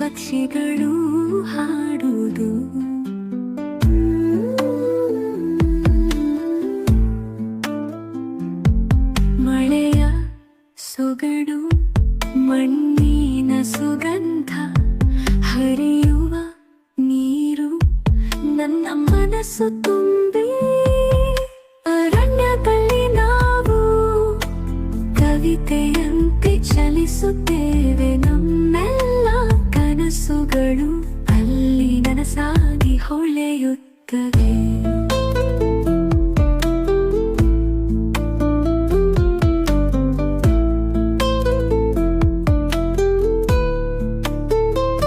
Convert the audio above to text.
ಪಕ್ಷಿಗಳು ಹಾಡುವುದು. ಮಳೆಯ ಸೊಗಡು, ಮಣ್ಣಿನ ಸುಗಂಧ, ಹರಿಯುವ ನೀರು ನನ್ನ ಮನಸ್ಸು ತುಂಬಿ, ಅರಣ್ಯದಲ್ಲಿ ನಾವು ಕವಿತೆಯಂತೆ ಚಲಿಸುತ್ತೇವೆ. ನಮ್ಮೆಲ್ಲ ಕನಸುಗಳು ಅಲ್ಲಿ ನನಸಾಗಿ ಹೊಳೆಯುತ್ತವೆ.